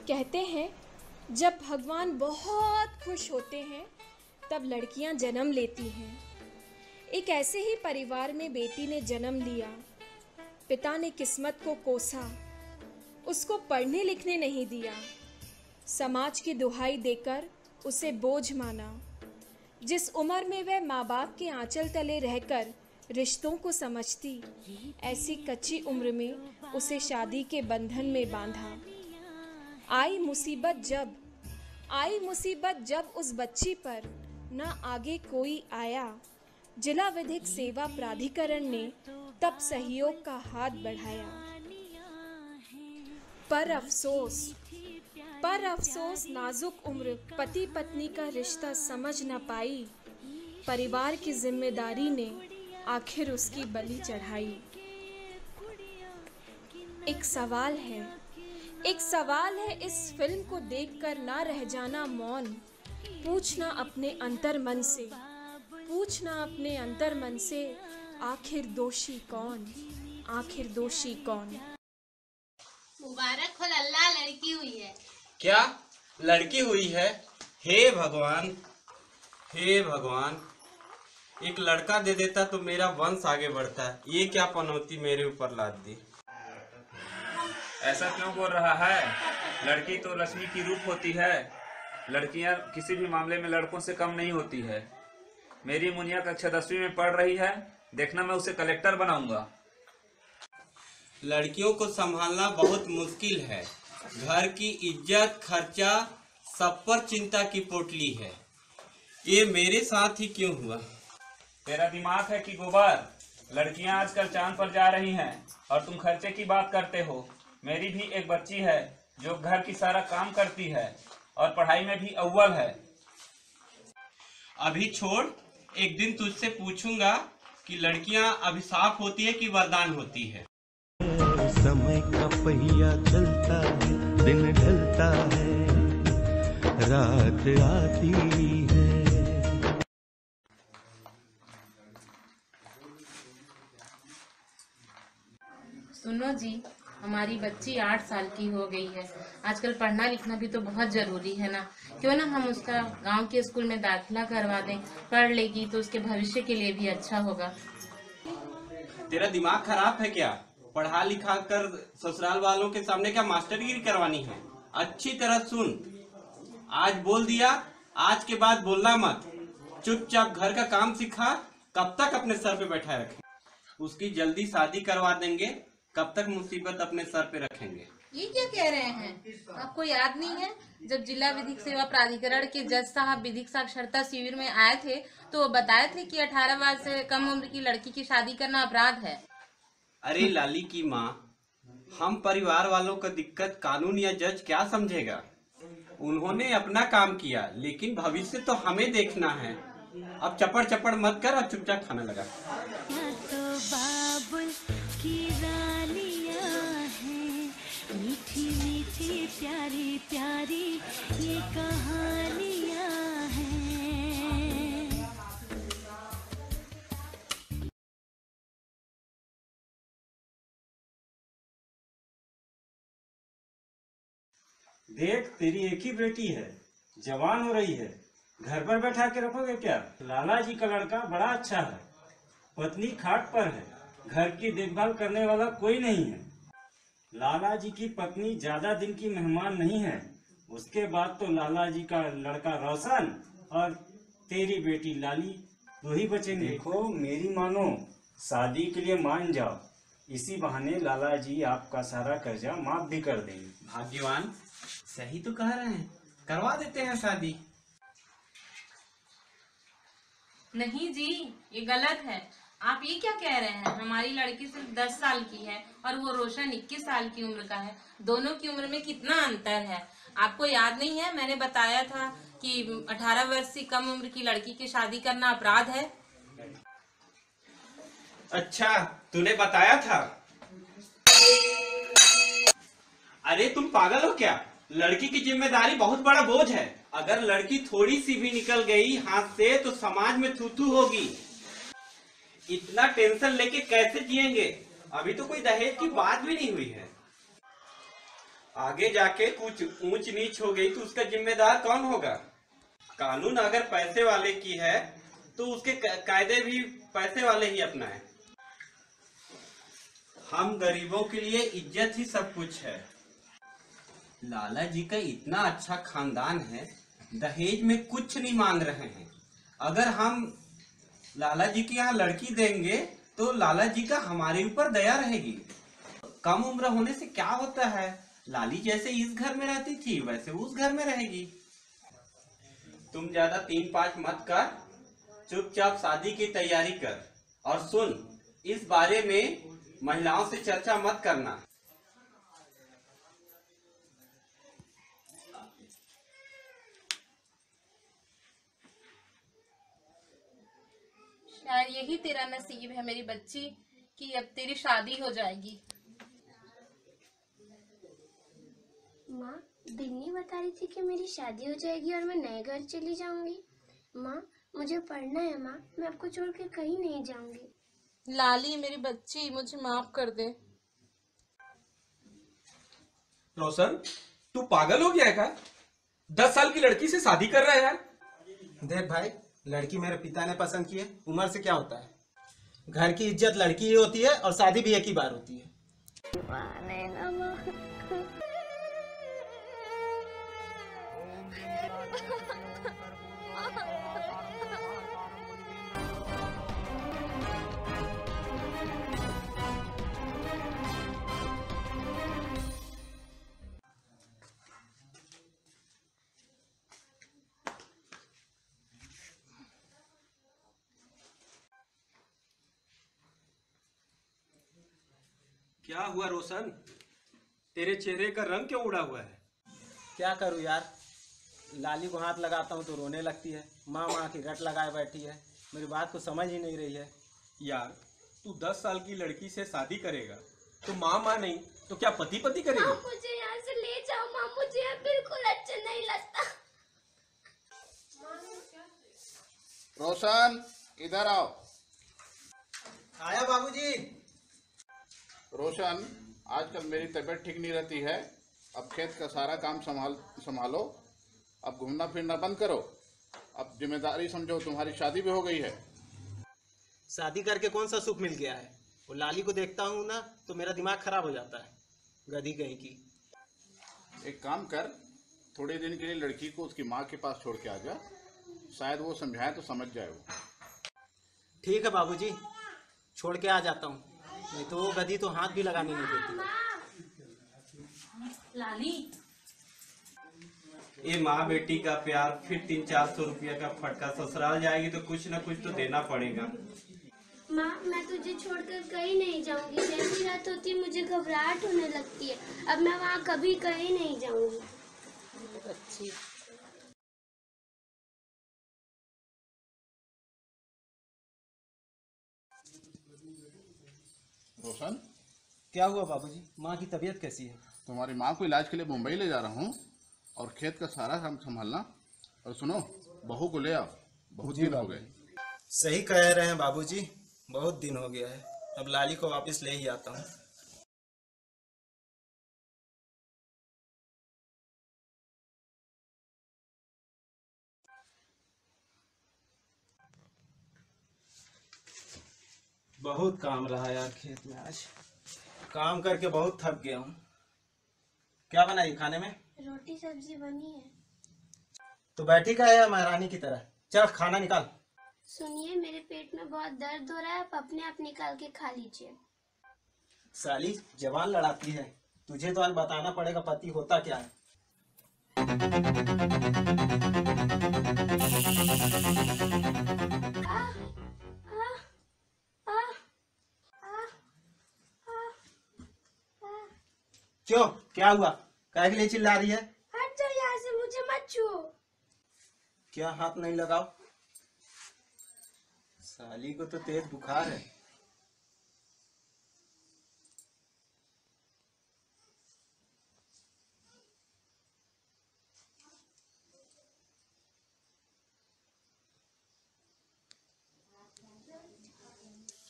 कहते हैं जब भगवान बहुत खुश होते हैं तब लड़कियां जन्म लेती हैं। एक ऐसे ही परिवार में बेटी ने जन्म लिया। पिता ने किस्मत को कोसा, उसको पढ़ने लिखने नहीं दिया। समाज की दुहाई देकर उसे बोझ माना। जिस उम्र में वह माँ बाप के आंचल तले रहकर रिश्तों को समझती, ऐसी कच्ची उम्र में उसे शादी के बंधन में बांधा। आई मुसीबत जब उस बच्ची पर न आगे कोई आया। जिला विधिक सेवा प्राधिकरण ने तब सहयोग का हाथ बढ़ाया। पर अफसोस नाजुक उम्र पति पत्नी का रिश्ता समझ न पाई। परिवार की जिम्मेदारी ने आखिर उसकी बलि चढ़ाई। एक सवाल है इस फिल्म को देखकर ना रह जाना मौन। पूछना अपने अंतर मन से आखिर दोषी कौन। मुबारक हो लल्ला, लड़की हुई है। क्या लड़की हुई है? हे भगवान, एक लड़का दे देता तो मेरा वंश आगे बढ़ता। ये क्या पनौती मेरे ऊपर लाद दी। ऐसा क्यों बोल रहा है? लड़की तो लक्ष्मी की रूप होती है। लड़कियां किसी भी मामले में लड़कों से कम नहीं होती है। मेरी मुनिया कक्षा 10वीं में पढ़ रही है, देखना मैं उसे कलेक्टर बनाऊंगा। लड़कियों को संभालना बहुत मुश्किल है। घर की इज्जत खर्चा सब पर चिंता की पोटली है। ये मेरे साथ ही क्यों हुआ? तेरा दिमाग है कि गोबर? लड़कियां आजकल चांद पर जा रही हैं और तुम खर्चे की बात करते हो। मेरी भी एक बच्ची है जो घर की सारा काम करती है और पढ़ाई में भी अव्वल है। अभी छोड़, एक दिन तुझसे पूछूंगा कि लड़कियां अभिशाप होती है कि वरदान होती है। समय का पहिया चलता है, दिन ढलता है, रात आती है। सुनो जी, हमारी बच्ची 8 साल की हो गई है। आजकल पढ़ना लिखना भी तो बहुत जरूरी है ना। क्यों ना हम उसका गांव के स्कूल में दाखिला करवा दें। पढ़ लेगी तो उसके भविष्य के लिए भी अच्छा होगा। तेरा दिमाग खराब है क्या? पढ़ा लिखा कर ससुराल वालों के सामने क्या मास्टरगिरी करवानी है? अच्छी तरह सुन, आज बोल दिया, आज के बाद बोलना मत। चुपचाप घर का काम सिखा। कब तक अपने सर पे बैठा रखें? उसकी जल्दी शादी करवा देंगे, कब तक मुसीबत अपने सर पे रखेंगे? ये क्या कह रहे हैं? आपको याद नहीं है जब जिला विधिक सेवा प्राधिकरण के जज साहब विधिक साक्षरता शिविर में आए थे तो वो बताए थे कि 18 वर्ष से कम उम्र की लड़की की शादी करना अपराध है। अरे लाली की माँ, हम परिवार वालों का दिक्कत कानून या जज क्या समझेगा? उन्होंने अपना काम किया, लेकिन भविष्य तो हमें देखना है। अब चपड़ चपड़ मत कर और चुपचाप खाना लगा। मीठी मीठी प्यारी प्यारी ये कहानियाँ हैं। देख, तेरी एक ही बेटी है, जवान हो रही है, घर पर बैठा के रखोगे क्या? लाला जी का लड़का बड़ा अच्छा है, पत्नी खाट पर है, घर की देखभाल करने वाला कोई नहीं है। लाला जी की पत्नी ज्यादा दिन की मेहमान नहीं है। उसके बाद तो लाला जी का लड़का रोशन और तेरी बेटी लाली दो ही बचेंगे। देखो मेरी मानो, शादी के लिए मान जाओ, इसी बहाने लाला जी आपका सारा कर्जा माफ भी कर देंगे। भाग्यवान, सही तो कह रहे हैं, करवा देते हैं शादी। नहीं जी, ये गलत है। आप ये क्या कह रहे हैं? हमारी लड़की सिर्फ 10 साल की है और वो रोशन 21 साल की उम्र का है। दोनों की उम्र में कितना अंतर है। आपको याद नहीं है मैंने बताया था कि 18 वर्ष से कम उम्र की लड़की की शादी करना अपराध है? अच्छा, तूने बताया था? अरे तुम पागल हो क्या? लड़की की जिम्मेदारी बहुत बड़ा बोझ है। अगर लड़की थोड़ी सी भी निकल गई हाथ से तो समाज में थू थू होगी। इतना टेंशन लेके कैसे जिएंगे? अभी तो कोई दहेज की बात भी नहीं हुई है। आगे जाके कुछ ऊंच नीच हो गई तो उसका जिम्मेदार कौन होगा? कानून अगर पैसे वाले की है तो उसके कायदे भी पैसे वाले ही अपनाए। हम गरीबों के लिए इज्जत ही सब कुछ है। लाला जी का इतना अच्छा खानदान है, दहेज में कुछ नहीं मांग रहे हैं। अगर हम लाला जी के यहाँ लड़की देंगे तो लाला जी का हमारे ऊपर दया रहेगी। कम उम्र होने से क्या होता है, लाली जैसे इस घर में रहती थी वैसे उस घर में रहेगी। तुम ज्यादा 3-5 मत कर, चुपचाप शादी की तैयारी कर। और सुन, इस बारे में महिलाओं से चर्चा मत करना। शायद यही तेरा नसीब है मेरी बच्ची कि अब तेरी शादी हो जाएगी। माँ, बिन्नी बता रही थी कि मेरी शादी हो जाएगी और मैं नए घर चली जाऊंगी। माँ, मुझे पढ़ना है माँ, मैं आपको छोड़ के कहीं नहीं जाऊंगी। लाली मेरी बच्ची, मुझे माफ कर दे। रोशन, तू पागल हो गया है क्या? 10 साल की लड़की से शादी कर रहा है यार। देख भाई, लड़की मेरे पिता ने पसंद की है, उम्र से क्या होता है। घर की इज्जत लड़की ही होती है और शादी भी एक ही बार होती है। क्या हुआ रोशन, तेरे चेहरे का रंग क्यों उड़ा हुआ है? क्या करूँ यार, लाली को हाथ लगाता हूँ तो रोने लगती है। माँ माँ की रट लगाए बैठी है, मेरी बात को समझ ही नहीं रही है। यार, तू 10 साल की लड़की से शादी करेगा तो माँ नहीं तो क्या पति करेगी? माँ, मुझे यहाँ से ले जाओ माँ, मुझे यहाँ बिल्कुल अच्छा नहीं लगता। रोशन, इधर आओ। आया बाबूजी। रोशन, आजकल मेरी तबीयत ठीक नहीं रहती है। अब खेत का सारा काम संभालो। अब घूमना फिरना बंद करो। अब जिम्मेदारी समझो, तुम्हारी शादी भी हो गई है। शादी करके कौन सा सुख मिल गया है? वो लाली को देखता हूँ ना तो मेरा दिमाग खराब हो जाता है, गधी कहीं की। एक काम कर, थोड़े दिन के लिए लड़की को उसकी माँ के पास छोड़ के आ जा, शायद वो समझाए तो समझ जाए वो। ठीक है बाबूजी, छोड़ के आ जाता हूँ, नहीं तो वो गधी तो हाथ भी लगाने नहीं देती। लाली, ये माँ बेटी का प्यार, फिर 300-400 रुपया का फटका। ससुराल जाएगी तो कुछ न कुछ तो देना पड़ेगा। माँ, मैं तुझे छोड़कर कहीं नहीं जाऊंगी। जैसी रात होती है मुझे घबराहट होने लगती है। अब मैं वहाँ कभी कहीं नहीं जाऊंगी। अच्छी। रोशन, क्या हुआ बाबूजी? माँ की तबीयत कैसी है? तुम्हारी माँ को इलाज के लिए मुंबई ले जा रहा हूँ और खेत का सारा काम संभालना। और सुनो, बहू को ले आओ, बहुत दिन हो गए। सही कह रहे हैं बाबूजी, बहुत दिन हो गया है। अब लाली को वापस ले ही आता हूँ। बहुत काम रहा यार खेत में, आज काम करके बहुत थक गया हूँ। क्या बनाई खाने में? रोटी सब्जी बनी है। तो बैठी का है महारानी की तरह, चल खाना निकाल। सुनिए, मेरे पेट में बहुत दर्द हो रहा है, आप अपने आप निकाल के खा लीजिए। साली जवान लड़ाती है, तुझे तो आज बताना पड़ेगा पति होता क्या है। क्यों, क्या हुआ? काहे के लिए चिल्ला रही है? हट जाओ यहाँ से, मुझे मत छुओ। क्या हाथ नहीं लगाओ? साली को तो तेज बुखार है।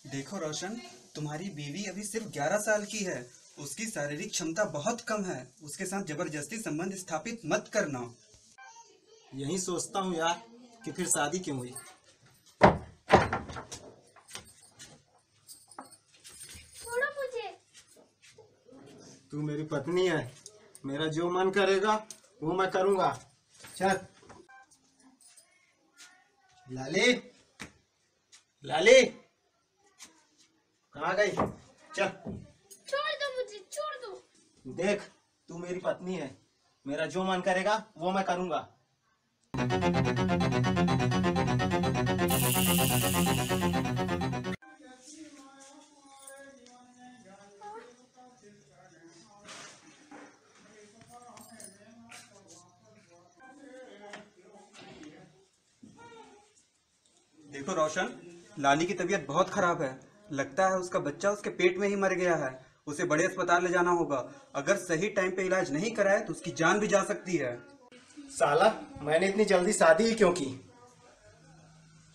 देखो रोशन, तुम्हारी बीवी अभी सिर्फ 11 साल की है उसकी शारीरिक क्षमता बहुत कम है, उसके साथ जबरदस्ती संबंध स्थापित मत करना। यही सोचता हूँ यार कि फिर शादी क्यों हुई। छोड़ो मुझे। तू मेरी पत्नी है, मेरा जो मन करेगा वो मैं करूँगा। चल। लाली, लाली कहाँ गई? चल। छोड़ दो मुझे, छोड़ दो। देख, तू मेरी पत्नी है, मेरा जो मन करेगा वो मैं करूँगा। देखो रोशन, लाली की तबीयत बहुत खराब है। लगता है उसका बच्चा उसके पेट में ही मर गया है। उसे बड़े अस्पताल ले जाना होगा। अगर सही टाइम पे इलाज नहीं कराए तो उसकी जान भी जा सकती है। साला, मैंने इतनी जल्दी शादी ही क्यों की?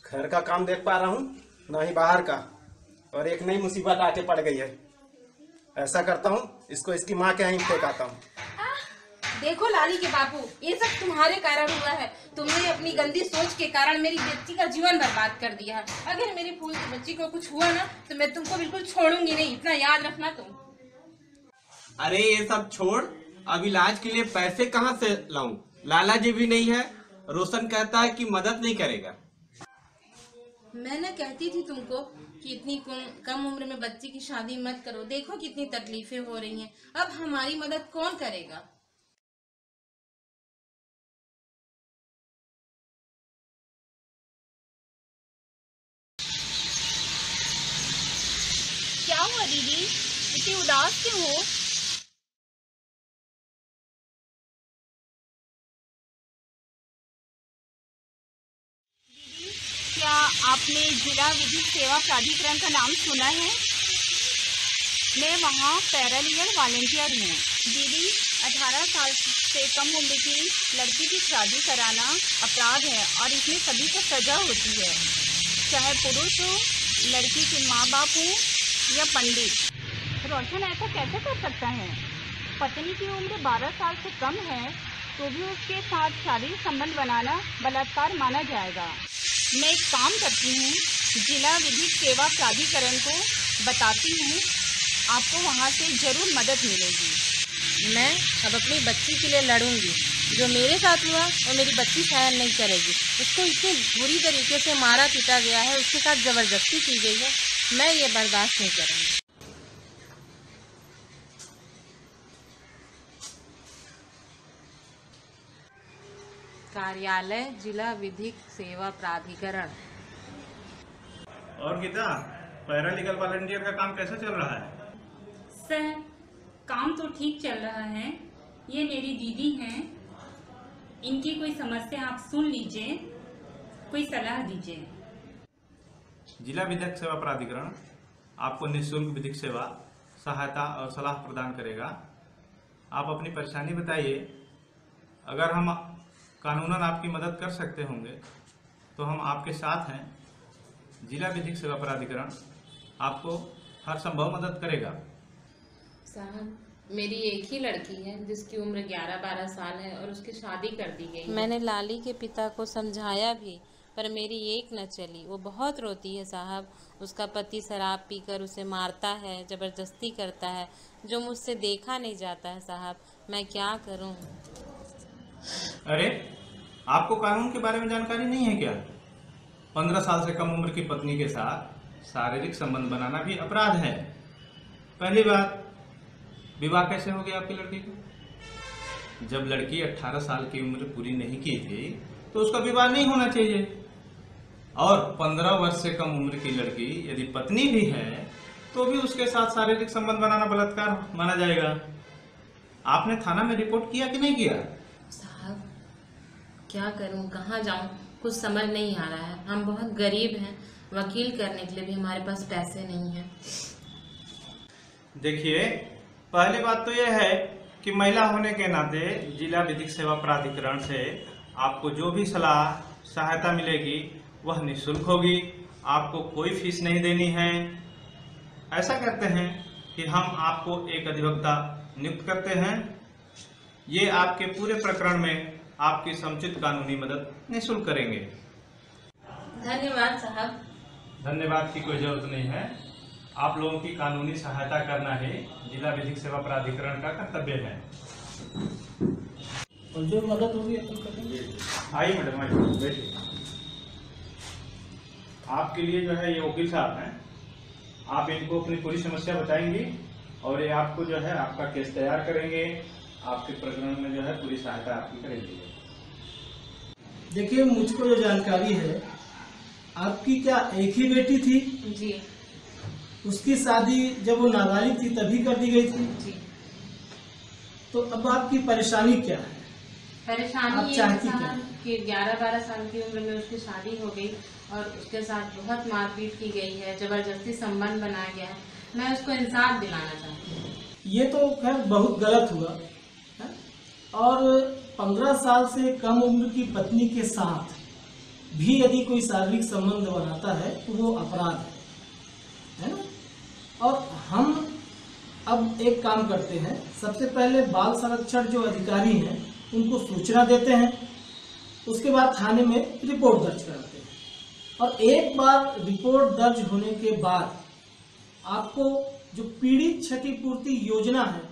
घर का काम देख पा रहा हूँ, ना ही बाहर का, और एक नई मुसीबत आके पड़ गई है। ऐसा करता हूँ, इसको इसकी माँ के यहाँ फेंक आता हूँ। देखो लाली के बापू, ये सब तुम्हारे कारण हुआ है। तुमने अपनी गंदी सोच के कारण मेरी बच्ची का जीवन बर्बाद कर दिया है। अगर मेरी फूल की बच्ची को कुछ हुआ ना तो मैं तुमको बिल्कुल छोड़ूंगी नहीं, इतना याद रखना तुम। अरे ये सब छोड़, अब इलाज के लिए पैसे कहाँ से लाऊं? लाला जी भी नहीं है। रोशन कहता है कि मदद नहीं करेगा। मैं ना कहती थी तुमको कि इतनी कम उम्र में बच्ची की शादी मत करो। देखो कितनी तकलीफें हो रही हैं। अब हमारी मदद कौन करेगा? क्या हुआ दीदी, इतनी उदास क्यों हो? दीदी, क्या आपने जिला विधिक सेवा प्राधिकरण का नाम सुना है? मैं वहाँ पैरालीगल वॉलंटियर हूँ। दीदी, 18 साल से कम उम्र की लड़की की शादी कराना अपराध है और इसमें सभी को सजा होती है, चाहे पुरुष हो, लड़की के माँ बाप हो या पंडित। रोशन ऐसा कैसे कर सकता है? पत्नी की उम्र 12 साल से कम है तो भी उसके साथ शारीरिक संबंध बनाना बलात्कार माना जाएगा। मैं एक काम करती हूँ, जिला विधिक सेवा प्राधिकरण को बताती हूँ, आपको वहाँ से जरूर मदद मिलेगी। मैं अब अपनी बच्ची के लिए लड़ूंगी। जो मेरे साथ हुआ वो मेरी बच्ची सहन नहीं करेगी। उसको इतनी बुरी तरीके से मारा पीटा गया है, उसके साथ जबरदस्ती की गई है। मैं ये बर्दाश्त नहीं करूँगी। कार्यालय जिला विधिक सेवा प्राधिकरण। और गीता, पैरालीगल वॉलंटियर का काम कैसा चल रहा है? सर, काम तो ठीक चल रहा है। ये मेरी दीदी हैं, इनकी कोई समस्या आप सुन लीजिए, कोई सलाह दीजिए। जिला विधिक सेवा प्राधिकरण आपको निःशुल्क विधिक सेवा, सहायता और सलाह प्रदान करेगा। आप अपनी परेशानी बताइए। अगर हम कानूनन आपकी मदद कर सकते होंगे तो हम आपके साथ हैं। जिला विधिक सेवा प्राधिकरण आपको हर संभव मदद करेगा। साहब, मेरी एक ही लड़की है जिसकी उम्र 11-12 साल है और उसकी शादी कर दी गई। मैंने लाली के पिता को समझाया भी, पर मेरी एक न चली। वो बहुत रोती है साहब। उसका पति शराब पीकर उसे मारता है, जबरदस्ती करता है, जो मुझसे देखा नहीं जाता है साहब। मैं क्या करूं? अरे, आपको कानून के बारे में जानकारी नहीं है क्या? 15 साल से कम उम्र की पत्नी के साथ शारीरिक संबंध बनाना भी अपराध है। पहली बात, विवाह कैसे हो गया आपकी लड़की को? जब लड़की 18 साल की उम्र पूरी नहीं की थी तो उसका विवाह नहीं होना चाहिए। और 15 वर्ष से कम उम्र की लड़की यदि पत्नी भी है तो भी उसके साथ शारीरिक संबंध बनाना बलात्कार माना जाएगा। आपने थाना में रिपोर्ट किया कि नहीं किया? साहब, क्या करूं, कहाँ जाऊं, कुछ समझ नहीं आ रहा है। हम बहुत गरीब हैं, वकील करने के लिए भी हमारे पास पैसे नहीं हैं। देखिए, पहली बात तो यह है कि महिला होने के नाते जिला विधिक सेवा प्राधिकरण से आपको जो भी सलाह सहायता मिलेगी वह निःशुल्क होगी। आपको कोई फीस नहीं देनी है। ऐसा करते हैं, कि हम आपको एक अधिवक्ता नियुक्त करते हैं। ये आपके पूरे प्रकरण में आपकी समुचित कानूनी मदद निःशुल्क करेंगे। धन्यवाद साहब। धन्यवाद की कोई जरूरत नहीं है। आप लोगों की कानूनी सहायता करना ही जिला विधिक सेवा प्राधिकरण का कर्तव्य है। और जो मदद होगी अपन करेंगे। आइए मैडम, आइए बैठिए। आपके लिए जो है ये वकील साहब हैं, आप इनको अपनी पूरी समस्या बताएंगी और ये आपको जो है आपका केस तैयार करेंगे, आपके प्रकरण में जो है पूरी सहायता आपकी करेंगे। देखिए, मुझको जो जानकारी है, आपकी क्या एक ही बेटी थी? जी। उसकी शादी जब वो नाबालिग थी तभी कर दी गई थी? जी। तो अब आपकी परेशानी क्या है? परेशानी ये है साहब कि 11-12 साल की उम्र में उसकी शादी हो गई और उसके साथ बहुत मारपीट की गई है, जबरदस्ती संबंध बनाया गया है। मैं उसको इंसाफ दिलाना चाहती हूँ। ये तो खैर बहुत गलत हुआ है? और 15 साल से कम उम्र की पत्नी के साथ भी यदि कोई शारीरिक संबंध बनाता है तो वो अपराध है ना? और हम अब एक काम करते हैं, सबसे पहले बाल संरक्षण जो अधिकारी हैं उनको सूचना देते हैं, उसके बाद थाने में रिपोर्ट दर्ज कराते हैं और एक बार रिपोर्ट दर्ज होने के बाद आपको जो पीड़ित क्षतिपूर्ति योजना है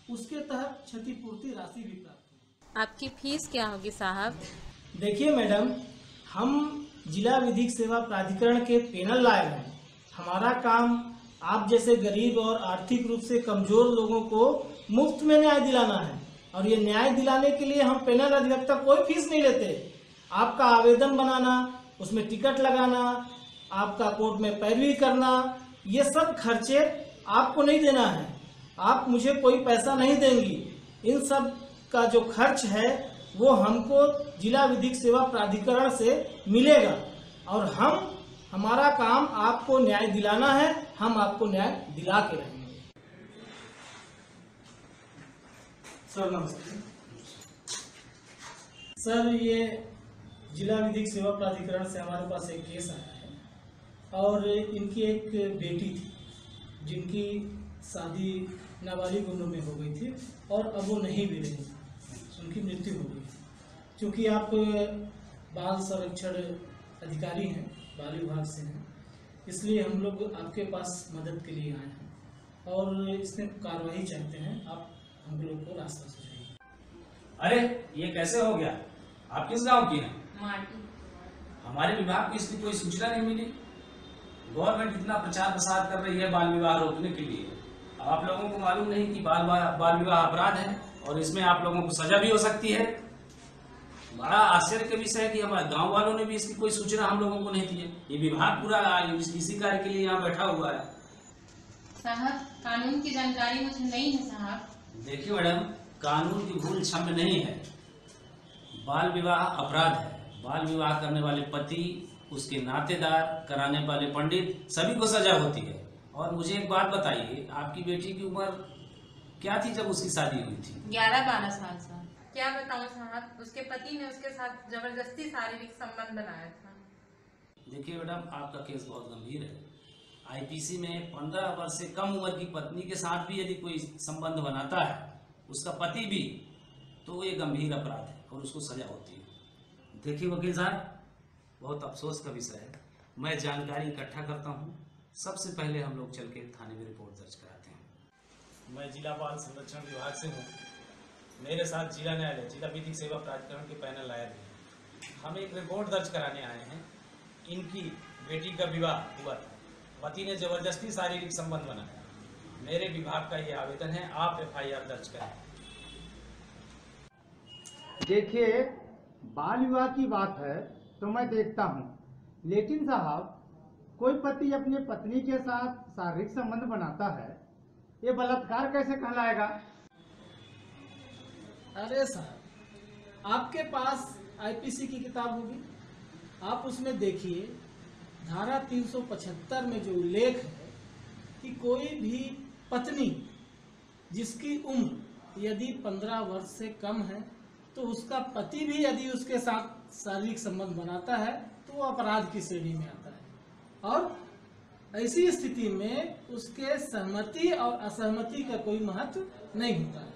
उसके तहत क्षतिपूर्ति राशि भी प्राप्त होगी। आपकी फीस क्या होगी साहब? देखिए मैडम, हम जिला विधिक सेवा प्राधिकरण के पेनल लायर हैं। हमारा काम आप जैसे गरीब और आर्थिक रूप से कमजोर लोगों को मुफ्त में न्याय दिलाना है और ये न्याय दिलाने के लिए हम पेनल अधिवक्ता कोई फीस नहीं लेते। आपका आवेदन बनाना, उसमें टिकट लगाना, आपका कोर्ट में पैरवी करना, ये सब खर्चे आपको नहीं देना है। आप मुझे कोई पैसा नहीं देंगी। इन सब का जो खर्च है वो हमको जिला विधिक सेवा प्राधिकरण से मिलेगा और हमारा काम आपको न्याय दिलाना है, हम आपको न्याय दिला के रहेंगे। सर नमस्ते। सर, ये जिला विधिक सेवा प्राधिकरण से हमारे पास एक केस आया है और इनकी एक बेटी थी जिनकी शादी नाबालिग उम्र में हो गई थी और अब वो नहीं भी रही, उनकी मृत्यु हो गई। क्योंकि आप बाल संरक्षण अधिकारी हैं, बाल विभाग से हैं, इसलिए हम लोग आपके पास मदद के लिए आए हैं और इसमें कार्रवाई चाहते हैं। आप हम लोग को रास्ता सुझाइए। अरे ये कैसे हो गया? आप किस गांव की हैं? माटी। हमारे विभाग को इसकी कोई सूचना नहीं मिली। गवर्नमेंट इतना प्रचार प्रसार कर रही है बाल विवाह रोकने के लिए, आप लोगों को मालूम नहीं कि बाल विवाह अपराध है और इसमें आप लोगों को सजा भी हो सकती है। बड़ा आश्चर्य का विषय है कि हमारे गांव वालों ने भी इसकी कोई सूचना हम लोगों को नहीं दी है। ये विभाग पूरा इसी कार्य के लिए यहाँ बैठा हुआ है। साहब, कानून की जानकारी मुझे नहीं है साहब। देखिए मैडम, कानून की भूल क्षम्य नहीं है। बाल विवाह अपराध है। बाल विवाह करने वाले पति, उसके नातेदार, कराने वाले पंडित, सभी को सजा होती है। और मुझे एक बात बताइए, आपकी बेटी की उम्र क्या थी जब उसकी शादी हुई थी? 11-12 साल साहब। क्या बताऊं साहब, उसके पति ने उसके साथ जबरदस्ती शारीरिक संबंध बनाया था। देखिए मैडम, आपका केस बहुत गंभीर है। आईपीसी में 15 वर्ष से कम उम्र की पत्नी के साथ भी यदि कोई संबंध बनाता है, उसका पति भी, तो ये गंभीर अपराध है और उसको सजा होती है। देखिए वकील साहब, बहुत अफसोस का विषय है। मैं जानकारी इकट्ठा करता हूँ, सबसे पहले हम लोग चल के थाने में रिपोर्ट दर्ज कराते हैं। मैं जिला बाल संरक्षण विभाग से हूँ। मेरे साथ जिला न्यायालय, जिला विधिक सेवा प्राधिकरण के पैनल लायर हैं। हम एक रिपोर्ट दर्ज कराने आए हैं। इनकी बेटी का विवाह हुआ था, पति ने जबरदस्ती शारीरिक संबंध बनाया। मेरे विभाग का ये आवेदन है, आप FIR दर्ज करें। देखिए, बाल विवाह की बात है तो मैं देखता हूँ, लेकिन साहब कोई पति अपनी पत्नी के साथ शारीरिक संबंध बनाता है, ये बलात्कार कैसे कहलाएगा? अरे साहब, आपके पास IPC की किताब होगी, आप उसमें देखिए धारा 375 में जो उल्लेख है कि कोई भी पत्नी जिसकी उम्र यदि 15 वर्ष से कम है तो उसका पति भी यदि उसके साथ शारीरिक संबंध बनाता है तो वो अपराध की श्रेणी में आता है। और ऐसी स्थिति में उसके सहमति और असहमति का कोई महत्व नहीं होता है।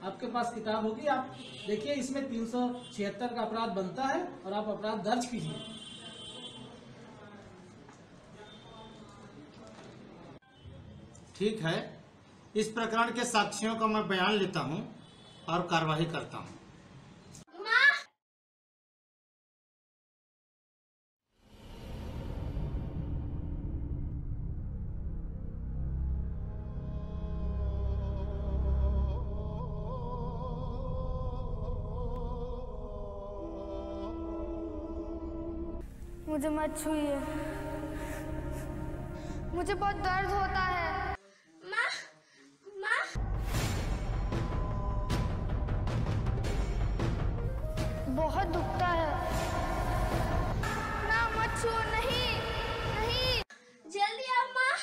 आपके पास किताब होगी, आप देखिए, इसमें 376 का अपराध बनता है और आप अपराध दर्ज कीजिए। ठीक है, इस प्रकरण के साक्ष्यों का मैं बयान लेता हूं और कार्यवाही करता हूं। मुझे मत छूइए, मुझे बहुत दर्द होता है। माँ, माँ। बहुत दुखता है। ना मत छू, नहीं नहीं। जल्दी आओ माँ,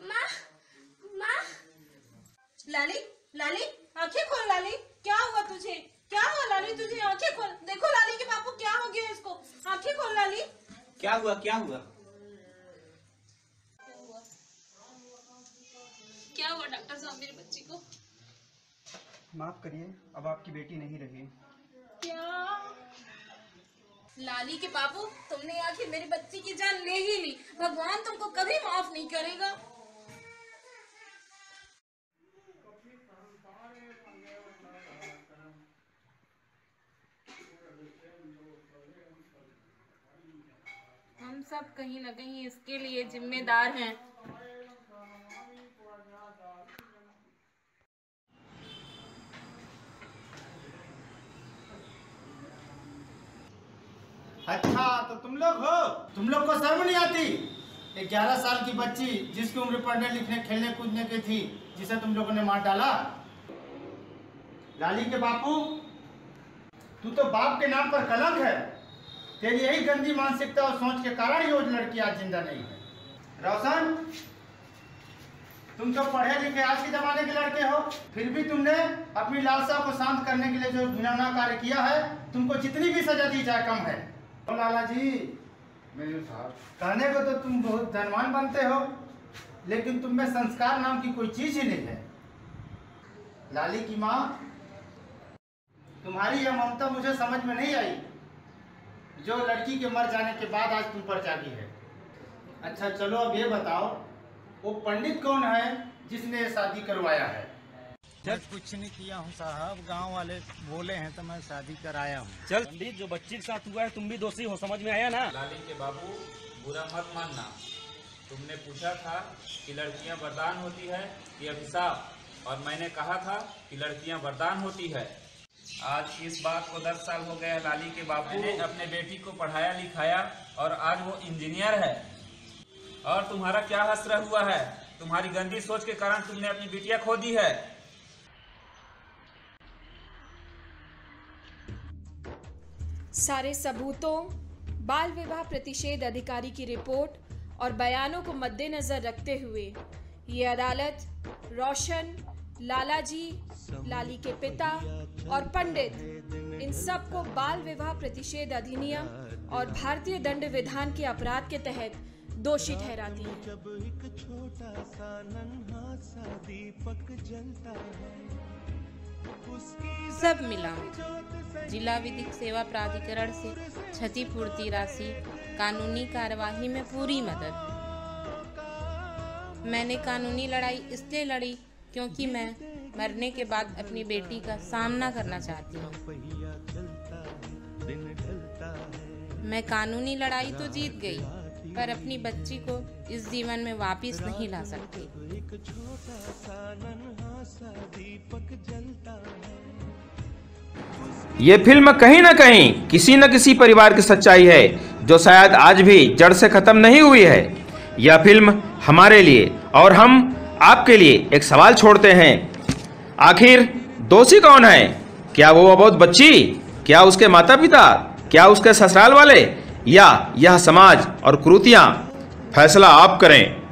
माँ, माँ। लाली, लाली, आंखें खोल लाली, क्या हुआ तुझे? क्या हुआ लाली तुझे? आंखें खोल, देखो लाली के बापू क्या हो गया इसको, आंखें खोल लाली। क्या हुआ, क्या हुआ? क्या हुआ डॉक्टर साहब मेरी बच्ची को? माफ करिए, अब आपकी बेटी नहीं रही। क्या? लाली के बाबू, तुमने आखिर मेरी बच्ची की जान ले ही ली। भगवान तुमको कभी माफ नहीं करेगा। हम सब कहीं न कहीं इसके लिए जिम्मेदार हैं। अच्छा, तो तुम लोग हो? तुम लोग को शर्म नहीं आती? एक 11 साल की बच्ची जिसकी उम्र पढ़ने लिखने खेलने कूदने की थी, जिसे तुम लोगों ने मार डाला। लाली के बापू, तू तो बाप के नाम पर कलंक है। तेरी यही गंदी मानसिकता और सोच के कारण ये लड़की आज जिंदा नहीं है। रोशन, तुम तो पढ़े लिखे आज के जमाने के लड़के हो, फिर भी तुमने अपनी लालसा को शांत करने के लिए जो घिनौना कार्य किया है, तुमको जितनी भी सजा दी जाए कम है। तो लाला जी, मेरे साहब, कहने को तो तुम बहुत धनवान बनते हो, लेकिन तुम में संस्कार नाम की कोई चीज ही नहीं है। लाली की माँ, तुम्हारी यह ममता मुझे समझ में नहीं आई, जो लड़की के मर जाने के बाद आज तुम पर जागी है। अच्छा चलो, अब ये बताओ, वो पंडित कौन है जिसने ये शादी करवाया है? जज कुछ नहीं किया हूँ साहब, गांव वाले बोले हैं तो मैं शादी कराया हूँ। चल पंडित, जो बच्ची के साथ हुआ है तुम भी दोषी हो, समझ में आया ना? लाली के बाबू, बुरा मत मानना। तुमने पूछा था कि लड़कियां वरदान होती है कि अभिशाप, और मैंने कहा था कि लड़कियां वरदान होती है। आज इस बात को 10 साल हो गए लाली के बापू। मैंने अपने बेटी को पढ़ाया लिखाया और आज वो इंजीनियर है। और तुम्हारा क्या हसरा हुआ है? तुम्हारी गंदी सोच के कारण तुमने अपनी बिटिया खो दी है। सारे सबूतों, बाल विवाह प्रतिषेध अधिकारी की रिपोर्ट और बयानों को मद्देनजर रखते हुए ये अदालत रोशन, लालाजी, लाली के पिता और पंडित, इन सब को बाल विवाह प्रतिषेध अधिनियम और भारतीय दंड विधान के अपराध के तहत दोषी ठहराती है। जब एक छोटा सा नन्हा सा दीपक जलता है, सब मिला जिला विधिक सेवा प्राधिकरण से क्षतिपूर्ति राशि, कानूनी कार्यवाही में पूरी मदद। मैंने कानूनी लड़ाई इसलिए लड़ी क्योंकि मैं मरने के बाद अपनी बेटी का सामना करना चाहती हूँ। मैं कानूनी लड़ाई तो जीत गई, पर अपनी बच्ची को इस जीवन में वापस नहीं ला सकती। ये फिल्म कहीं न कहीं किसी न किसी परिवार की सच्चाई है, जो शायद आज भी जड़ से खत्म नहीं हुई है। यह फिल्म हमारे लिए और हम आपके लिए एक सवाल छोड़ते हैं, आखिर दोषी कौन है? क्या वो अबोध बच्ची? क्या उसके माता पिता? क्या उसके ससुराल वाले? या यह समाज और कुरीतियां? फैसला आप करें।